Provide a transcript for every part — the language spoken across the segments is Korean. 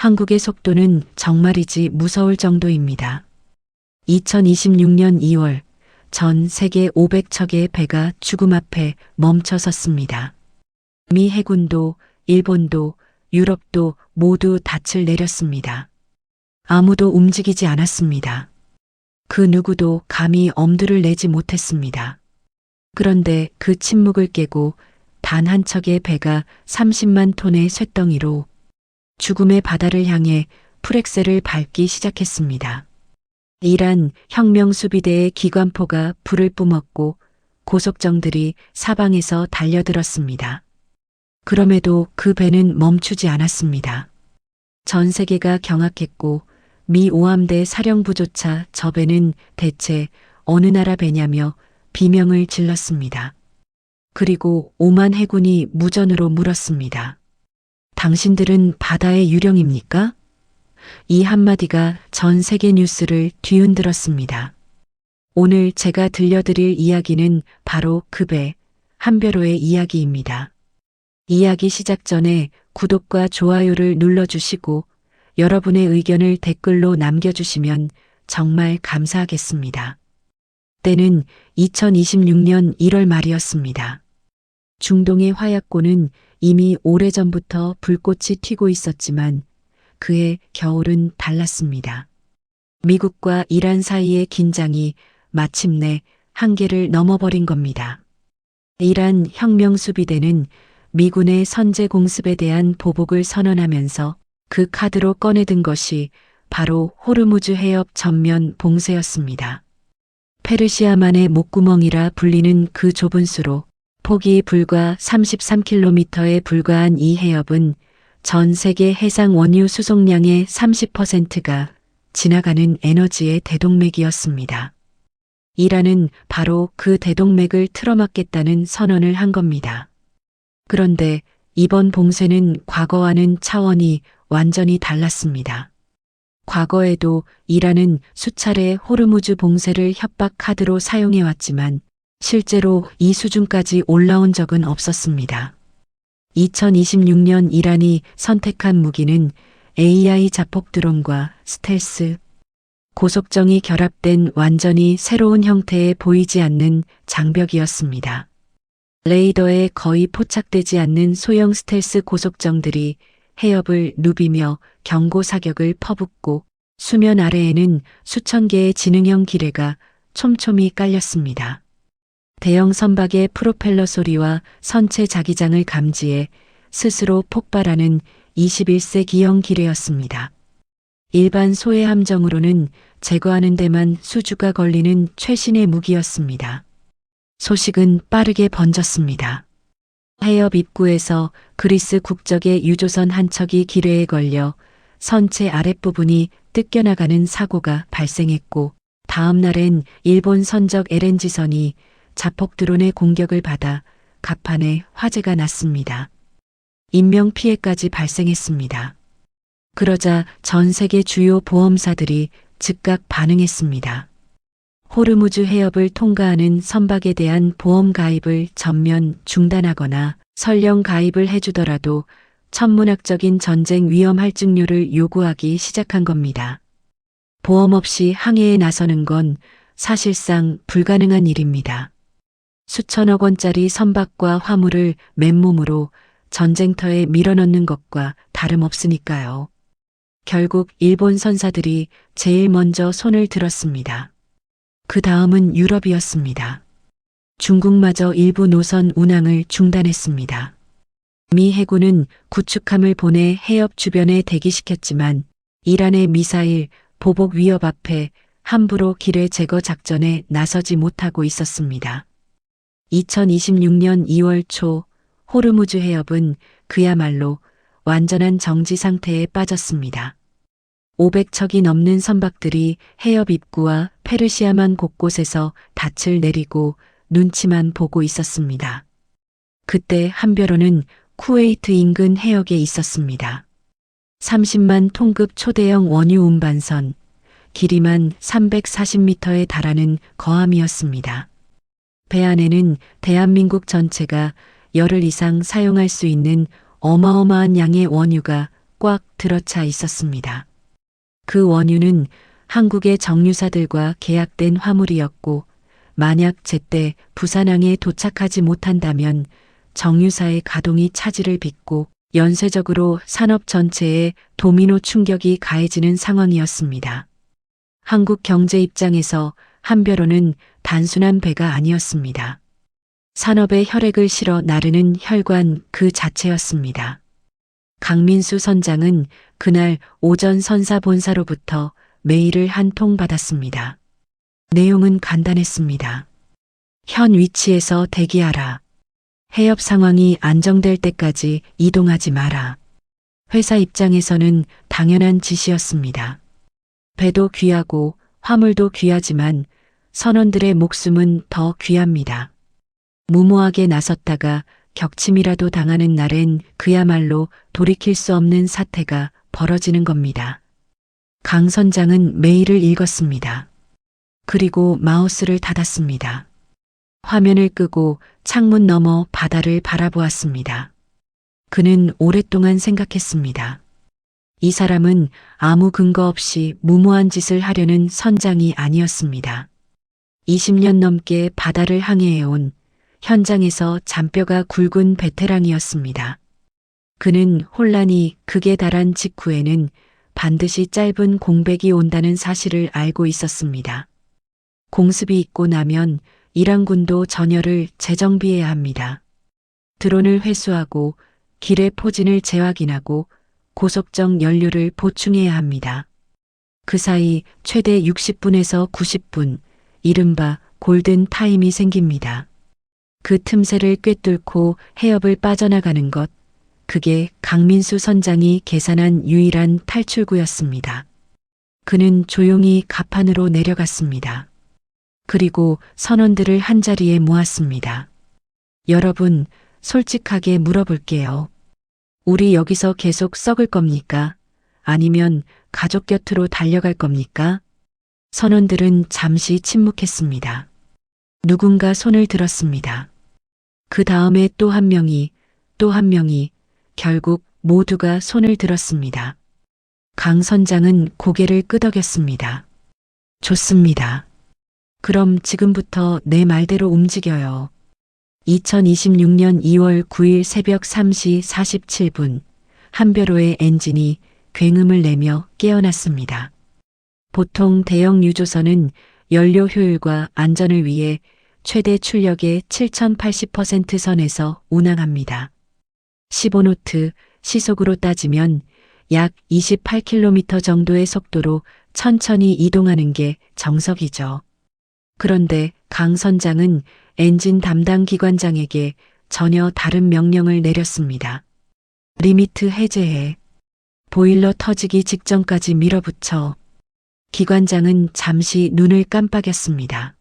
한국의 속도는 정말이지 무서울 정도입니다. 2026년 2월 전 세계 500척의 배가 죽음 앞에 멈춰 섰습니다. 미 해군도 일본도 유럽도 모두 닻을 내렸습니다. 아무도 움직이지 않았습니다. 그 누구도 감히 엄두를 내지 못했습니다. 그런데 그 침묵을 깨고 단 한 척의 배가 30만 톤의 쇳덩이로 죽음의 바다를 향해 풀엑셀을 밟기 시작했습니다. 이란 혁명수비대의 기관포가 불을 뿜었고 고속정들이 사방에서 달려들었습니다. 그럼에도 그 배는 멈추지 않았습니다. 전 세계가 경악했고 미 오함대 사령부조차 저 배는 대체 어느 나라 배냐며 비명을 질렀습니다. 그리고 오만 해군이 무전으로 물었습니다. 당신들은 바다의 유령입니까? 이 한마디가 전 세계 뉴스를 뒤흔들었습니다. 오늘 제가 들려드릴 이야기는 바로 그 배, 한별호의 이야기입니다. 이야기 시작 전에 구독과 좋아요를 눌러주시고 여러분의 의견을 댓글로 남겨주시면 정말 감사하겠습니다. 때는 2026년 1월 말이었습니다. 중동의 화약고는 이미 오래전부터 불꽃이 튀고 있었지만 그해 겨울은 달랐습니다. 미국과 이란 사이의 긴장이 마침내 한계를 넘어버린 겁니다. 이란 혁명수비대는 미군의 선제 공습에 대한 보복을 선언하면서 그 카드로 꺼내든 것이 바로 호르무즈 해협 전면 봉쇄였습니다. 페르시아만의 목구멍이라 불리는 그 좁은 수로 폭이 불과 33km에 불과한 이 해협은 전 세계 해상 원유 수송량의 30%가 지나가는 에너지의 대동맥이었습니다. 이란은 바로 그 대동맥을 틀어막겠다는 선언을 한 겁니다. 그런데 이번 봉쇄는 과거와는 차원이 완전히 달랐습니다. 과거에도 이란은 수차례 호르무즈 봉쇄를 협박 카드로 사용해왔지만 실제로 이 수준까지 올라온 적은 없었습니다. 2026년 이란이 선택한 무기는 AI 자폭 드론과 스텔스, 고속정이 결합된 완전히 새로운 형태의 보이지 않는 장벽이었습니다. 레이더에 거의 포착되지 않는 소형 스텔스 고속정들이 해협을 누비며 경고 사격을 퍼붓고 수면 아래에는 수천 개의 지능형 기뢰가 촘촘히 깔렸습니다. 대형 선박의 프로펠러 소리와 선체 자기장을 감지해 스스로 폭발하는 21세기형 기뢰였습니다. 일반 소해 함정으로는 제거하는 데만 수주가 걸리는 최신의 무기였습니다. 소식은 빠르게 번졌습니다. 해협 입구에서 그리스 국적의 유조선 한 척이 기뢰에 걸려 선체 아랫부분이 뜯겨나가는 사고가 발생했고 다음 날엔 일본 선적 LNG선이 자폭 드론의 공격을 받아 갑판에 화재가 났습니다. 인명피해까지 발생했습니다. 그러자 전 세계 주요 보험사들이 즉각 반응했습니다. 호르무즈 해협을 통과하는 선박에 대한 보험 가입을 전면 중단하거나 설령 가입을 해주더라도 천문학적인 전쟁 위험 할증료를 요구하기 시작한 겁니다. 보험 없이 항해에 나서는 건 사실상 불가능한 일입니다. 수천억 원짜리 선박과 화물을 맨몸으로 전쟁터에 밀어넣는 것과 다름없으니까요. 결국 일본 선사들이 제일 먼저 손을 들었습니다. 그 다음은 유럽이었습니다. 중국마저 일부 노선 운항을 중단했습니다. 미 해군은 구축함을 보내 해협 주변에 대기시켰지만 이란의 미사일 보복 위협 앞에 함부로 기뢰 제거 작전에 나서지 못하고 있었습니다. 2026년 2월 초 호르무즈 해협은 그야말로 완전한 정지 상태에 빠졌습니다. 500척이 넘는 선박들이 해협 입구와 페르시아만 곳곳에서 닻을 내리고 눈치만 보고 있었습니다. 그때 한별호는 쿠웨이트 인근 해역에 있었습니다. 30만 톤급 초대형 원유 운반선, 길이만 340m에 달하는 거함이었습니다. 배 안에는 대한민국 전체가 열흘 이상 사용할 수 있는 어마어마한 양의 원유가 꽉 들어차 있었습니다. 그 원유는 한국의 정유사들과 계약된 화물이었고 만약 제때 부산항에 도착하지 못한다면 정유사의 가동이 차질을 빚고 연쇄적으로 산업 전체에 도미노 충격이 가해지는 상황이었습니다. 한국 경제 입장에서 한벼로는 단순한 배가 아니었습니다. 산업에 혈액을 실어 나르는 혈관 그 자체였습니다. 강민수 선장은 그날 오전 선사 본사로부터 메일을 한 통 받았습니다. 내용은 간단했습니다. 현 위치에서 대기하라. 해협 상황이 안정될 때까지 이동하지 마라. 회사 입장에서는 당연한 지시였습니다. 배도 귀하고 화물도 귀하지만 선원들의 목숨은 더 귀합니다. 무모하게 나섰다가 격침이라도 당하는 날엔 그야말로 돌이킬 수 없는 사태가 벌어지는 겁니다. 강 선장은 메일을 읽었습니다. 그리고 마우스를 닫았습니다. 화면을 끄고 창문 너머 바다를 바라보았습니다. 그는 오랫동안 생각했습니다. 이 사람은 아무 근거 없이 무모한 짓을 하려는 선장이 아니었습니다. 20년 넘게 바다를 항해해온 현장에서 잔뼈가 굵은 베테랑이었습니다. 그는 혼란이 극에 달한 직후에는 반드시 짧은 공백이 온다는 사실을 알고 있었습니다. 공습이 있고 나면 일항군도 전열을 재정비해야 합니다. 드론을 회수하고 길의 포진을 재확인하고 고속정 연료를 보충해야 합니다. 그 사이 최대 60분에서 90분, 이른바 골든 타임이 생깁니다. 그 틈새를 꿰뚫고 해협을 빠져나가는 것, 그게 강민수 선장이 계산한 유일한 탈출구였습니다. 그는 조용히 갑판으로 내려갔습니다. 그리고 선원들을 한자리에 모았습니다. 여러분, 솔직하게 물어볼게요. 우리 여기서 계속 썩을 겁니까? 아니면 가족 곁으로 달려갈 겁니까? 선원들은 잠시 침묵했습니다. 누군가 손을 들었습니다. 그 다음에 또 한 명이, 또 한 명이, 결국 모두가 손을 들었습니다. 강 선장은 고개를 끄덕였습니다. 좋습니다. 그럼 지금부터 내 말대로 움직여요. 2026년 2월 9일 새벽 3시 47분, 한벼로의 엔진이 굉음을 내며 깨어났습니다. 보통 대형 유조선은 연료 효율과 안전을 위해 최대 출력의 7080% 선에서 운항합니다. 15노트 시속으로 따지면 약 28km 정도의 속도로 천천히 이동하는 게 정석이죠. 그런데 강 선장은 엔진 담당 기관장에게 전혀 다른 명령을 내렸습니다. 리미트 해제해. 보일러 터지기 직전까지 밀어붙여. 기관장은 잠시 눈을 깜빡였습니다.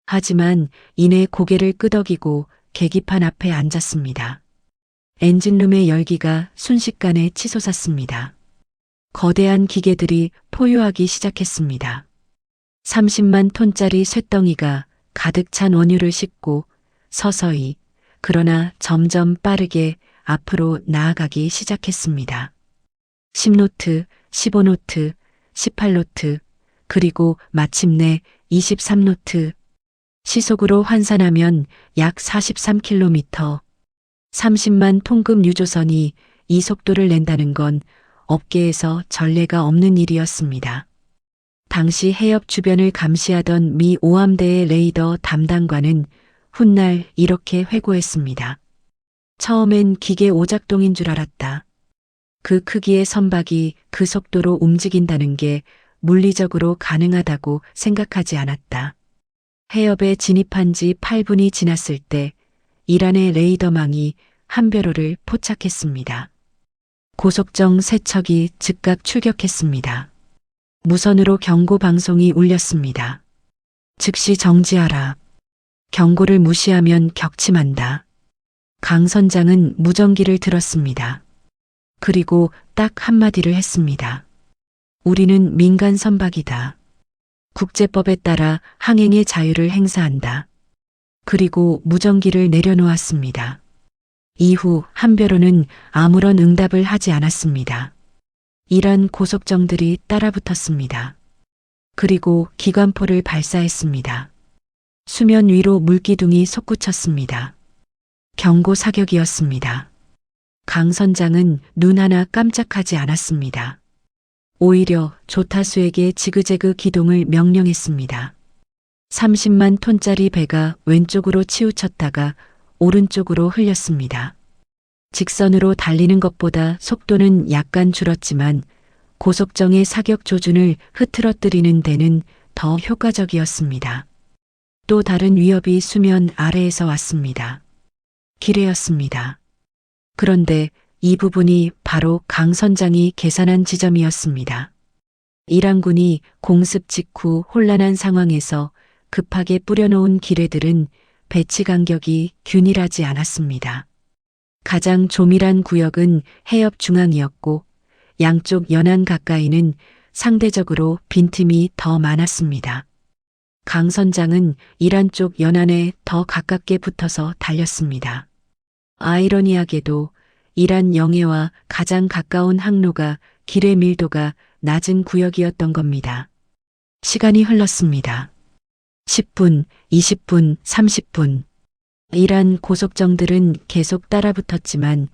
하지만 이내 고개를 끄덕이고 계기판 앞에 앉았습니다. 엔진룸의 열기가 순식간에 치솟았습니다. 거대한 기계들이 포효하기 시작했습니다. 30만 톤짜리 쇳덩이가 가득 찬 원유를 싣고 서서히 그러나 점점 빠르게 앞으로 나아가기 시작했습니다. 10노트, 15노트, 18노트, 그리고 마침내 23노트. 시속으로 환산하면 약 43km. 30만 톤급 유조선이 이 속도를 낸다는 건 업계에서 전례가 없는 일이었습니다. 당시 해협 주변을 감시하던 미 오함대의 레이더 담당관은 훗날 이렇게 회고했습니다. 처음엔 기계 오작동인 줄 알았다. 그 크기의 선박이 그 속도로 움직인다는 게 물리적으로 가능하다고 생각하지 않았다. 해협에 진입한 지 8분이 지났을 때 이란의 레이더망이 한벼로를 포착했습니다. 고속정 세 척이 즉각 출격했습니다. 무선으로 경고 방송이 울렸습니다. 즉시 정지하라. 경고를 무시하면 격침한다. 강 선장은 무전기를 들었습니다. 그리고 딱 한마디를 했습니다. 우리는 민간 선박이다. 국제법에 따라 항행의 자유를 행사한다. 그리고 무전기를 내려놓았습니다. 이후 한벼로는 아무런 응답을 하지 않았습니다. 이란 고속정들이 따라붙었습니다. 그리고 기관포를 발사했습니다. 수면 위로 물기둥이 솟구쳤습니다. 경고 사격이었습니다. 강 선장은 눈 하나 깜짝하지 않았습니다. 오히려 조타수에게 지그재그 기동을 명령했습니다. 30만 톤짜리 배가 왼쪽으로 치우쳤다가 오른쪽으로 흘렸습니다. 직선으로 달리는 것보다 속도는 약간 줄었지만 고속정의 사격 조준을 흐트러뜨리는 데는 더 효과적이었습니다. 또 다른 위협이 수면 아래에서 왔습니다. 기뢰였습니다. 그런데 이 부분이 바로 강 선장이 계산한 지점이었습니다. 이란군이 공습 직후 혼란한 상황에서 급하게 뿌려놓은 기뢰들은 배치 간격이 균일하지 않았습니다. 가장 조밀한 구역은 해협 중앙이었고 양쪽 연안 가까이는 상대적으로 빈틈이 더 많았습니다. 강 선장은 이란 쪽 연안에 더 가깝게 붙어서 달렸습니다. 아이러니하게도 이란 영해와 가장 가까운 항로가 길의 밀도가 낮은 구역이었던 겁니다. 시간이 흘렀습니다. 10분, 20분, 30분. 이란 고속정들은 계속 따라붙었지만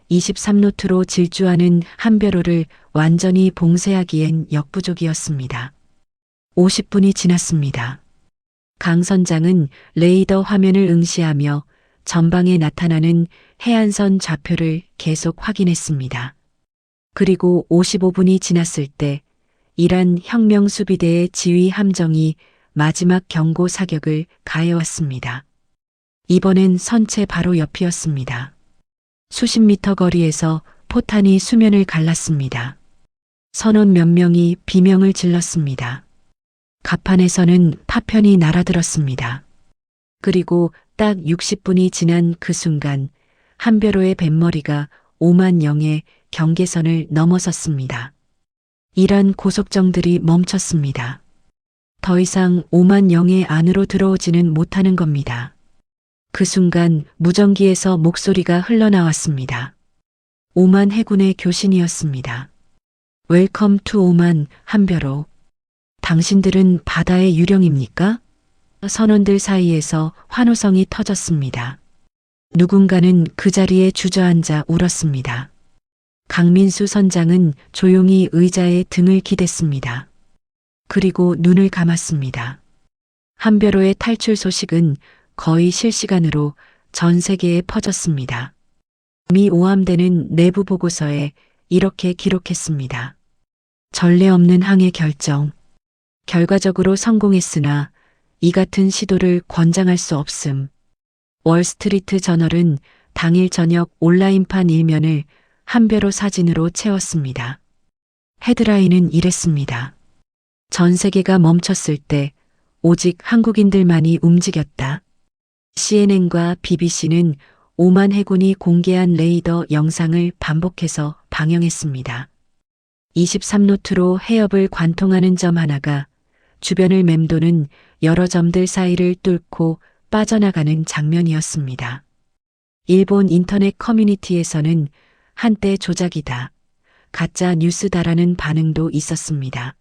23노트로 질주하는 한벼로를 완전히 봉쇄하기엔 역부족이었습니다. 50분이 지났습니다. 강 선장은 레이더 화면을 응시하며 전방에 나타나는 해안선 좌표를 계속 확인했습니다. 그리고 55분이 지났을 때 이란 혁명수비대의 지휘 함정이 마지막 경고 사격을 가해왔습니다. 이번엔 선체 바로 옆이었습니다. 수십 미터 거리에서 포탄이 수면을 갈랐습니다. 선원 몇 명이 비명을 질렀습니다. 갑판에서는 파편이 날아들었습니다. 그리고 딱 60분이 지난 그 순간 한벼로의 뱃머리가 5만 영의 경계선을 넘어섰습니다. 이란 고속정들이 멈췄습니다. 더 이상 5만 영의 안으로 들어오지는 못하는 겁니다. 그 순간 무전기에서 목소리가 흘러나왔습니다. 오만 해군의 교신이었습니다. 웰컴 투 오만 한벼로. 당신들은 바다의 유령입니까? 선원들 사이에서 환호성이 터졌습니다. 누군가는 그 자리에 주저앉아 울었습니다. 강민수 선장은 조용히 의자에 등을 기댔습니다. 그리고 눈을 감았습니다. 한벼로의 탈출 소식은 거의 실시간으로 전 세계에 퍼졌습니다. 미 오함대는 내부 보고서에 이렇게 기록했습니다. 전례 없는 항해 결정. 결과적으로 성공했으나 이 같은 시도를 권장할 수 없음. 월스트리트 저널은 당일 저녁 온라인판 일면을 한벼로 사진으로 채웠습니다. 헤드라인은 이랬습니다. 전 세계가 멈췄을 때 오직 한국인들만이 움직였다. CNN과 BBC는 오만 해군이 공개한 레이더 영상을 반복해서 방영했습니다. 23노트로 해협을 관통하는 점 하나가 주변을 맴도는 여러 점들 사이를 뚫고 빠져나가는 장면이었습니다. 일본 인터넷 커뮤니티에서는 한때 조작이다, 가짜 뉴스다라는 반응도 있었습니다.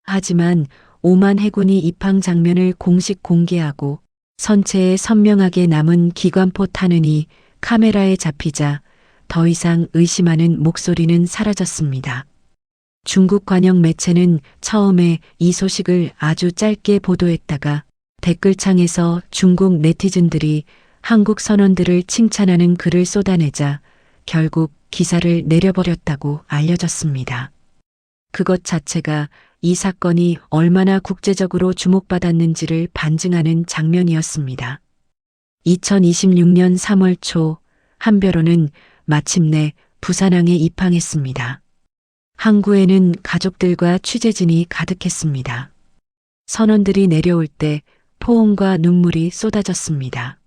하지만 오만 해군이 입항 장면을 공식 공개하고 선체에 선명하게 남은 기관포 탄흔이 카메라에 잡히자 더 이상 의심하는 목소리는 사라졌습니다. 중국 관영 매체는 처음에 이 소식을 아주 짧게 보도했다가 댓글창에서 중국 네티즌들이 한국 선원들을 칭찬하는 글을 쏟아내자 결국 기사를 내려버렸다고 알려졌습니다. 그것 자체가 이 사건이 얼마나 국제적으로 주목받았는지를 반증하는 장면이었습니다. 2026년 3월 초 한벼로는 마침내 부산항에 입항했습니다. 항구에는 가족들과 취재진이 가득했습니다. 선원들이 내려올 때 포옹과 눈물이 쏟아졌습니다.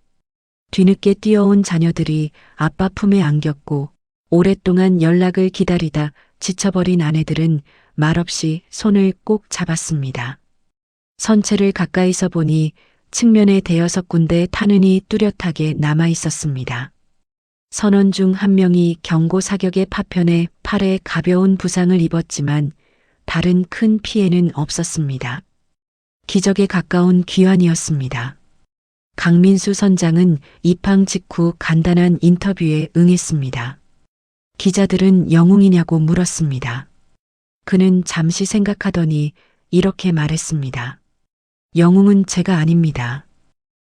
뒤늦게 뛰어온 자녀들이 아빠 품에 안겼고 오랫동안 연락을 기다리다 지쳐버린 아내들은 말없이 손을 꼭 잡았습니다. 선체를 가까이서 보니 측면에 대여섯 군데 탄흔이 뚜렷하게 남아 있었습니다. 선원 중 한 명이 경고 사격의 파편에 팔에 가벼운 부상을 입었지만 다른 큰 피해는 없었습니다. 기적에 가까운 귀환이었습니다. 강민수 선장은 입항 직후 간단한 인터뷰에 응했습니다. 기자들은 영웅이냐고 물었습니다. 그는 잠시 생각하더니 이렇게 말했습니다. 영웅은 제가 아닙니다.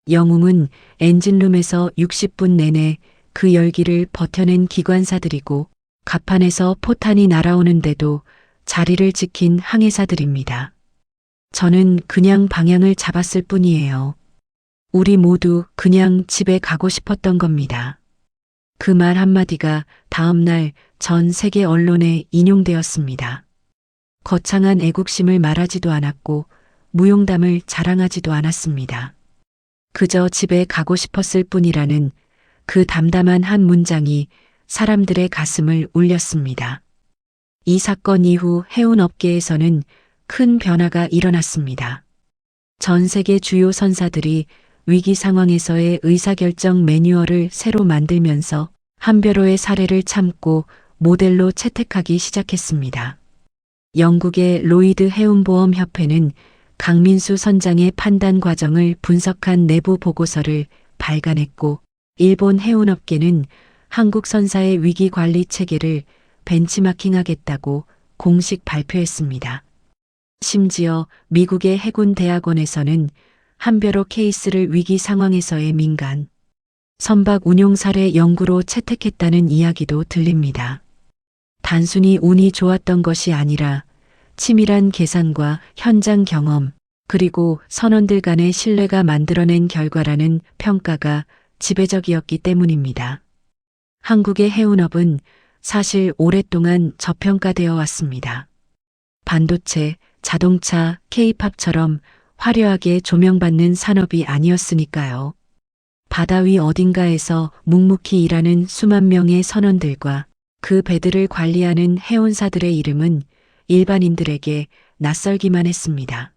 영웅은 엔진룸에서 60분 내내 그 열기를 버텨낸 기관사들이고 갑판에서 포탄이 날아오는데도 자리를 지킨 항해사들입니다. 저는 그냥 방향을 잡았을 뿐이에요. 우리 모두 그냥 집에 가고 싶었던 겁니다. 그 말 한마디가 다음 날 전 세계 언론에 인용되었습니다. 거창한 애국심을 말하지도 않았고 무용담을 자랑하지도 않았습니다. 그저 집에 가고 싶었을 뿐이라는 그 담담한 한 문장이 사람들의 가슴을 울렸습니다. 이 사건 이후 해운업계에서는 큰 변화가 일어났습니다. 전 세계 주요 선사들이 위기 상황에서의 의사결정 매뉴얼을 새로 만들면서 한별호의 사례를 참고 모델로 채택하기 시작했습니다. 영국의 로이드 해운보험협회는 강민수 선장의 판단 과정을 분석한 내부 보고서를 발간했고, 일본 해운업계는 한국 선사의 위기 관리 체계를 벤치마킹하겠다고 공식 발표했습니다. 심지어 미국의 해군 대학원에서는 한별호 케이스를 위기 상황에서의 민간 선박 운용 사례 연구로 채택했다는 이야기도 들립니다. 단순히 운이 좋았던 것이 아니라 치밀한 계산과 현장 경험, 그리고 선원들 간의 신뢰가 만들어낸 결과라는 평가가 지배적이었기 때문입니다. 한국의 해운업은 사실 오랫동안 저평가되어 왔습니다. 반도체, 자동차, K-팝처럼 화려하게 조명받는 산업이 아니었으니까요. 바다 위 어딘가에서 묵묵히 일하는 수만 명의 선원들과 그 배들을 관리하는 해운사들의 이름은 일반인들에게 낯설기만 했습니다.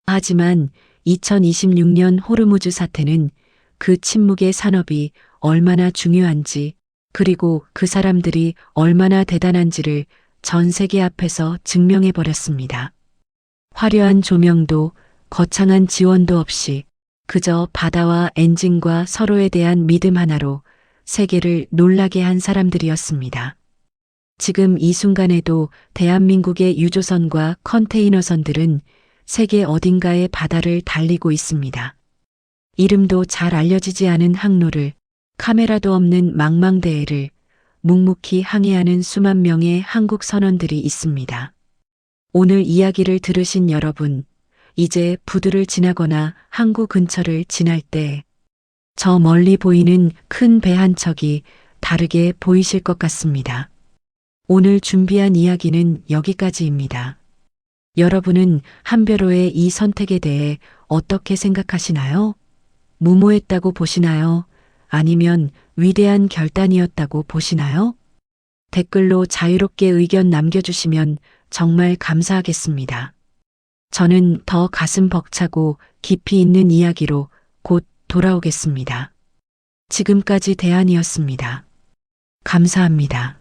하지만 2026년 호르무즈 사태는 그 침묵의 산업이 얼마나 중요한지, 그리고 그 사람들이 얼마나 대단한지를 전 세계 앞에서 증명해버렸습니다. 화려한 조명도 거창한 지원도 없이 그저 바다와 엔진과 서로에 대한 믿음 하나로 세계를 놀라게 한 사람들이었습니다. 지금 이 순간에도 대한민국의 유조선과 컨테이너선들은 세계 어딘가의 바다를 달리고 있습니다. 이름도 잘 알려지지 않은 항로를, 카메라도 없는 망망대해를 묵묵히 항해하는 수만 명의 한국 선원들이 있습니다. 오늘 이야기를 들으신 여러분, 이제 부두를 지나거나 항구 근처를 지날 때 저 멀리 보이는 큰 배 한 척이 다르게 보이실 것 같습니다. 오늘 준비한 이야기는 여기까지입니다. 여러분은 한별호의 이 선택에 대해 어떻게 생각하시나요? 무모했다고 보시나요? 아니면 위대한 결단이었다고 보시나요? 댓글로 자유롭게 의견 남겨주시면 정말 감사하겠습니다. 저는 더 가슴 벅차고 깊이 있는 이야기로 곧 돌아오겠습니다. 지금까지 대안이었습니다. 감사합니다.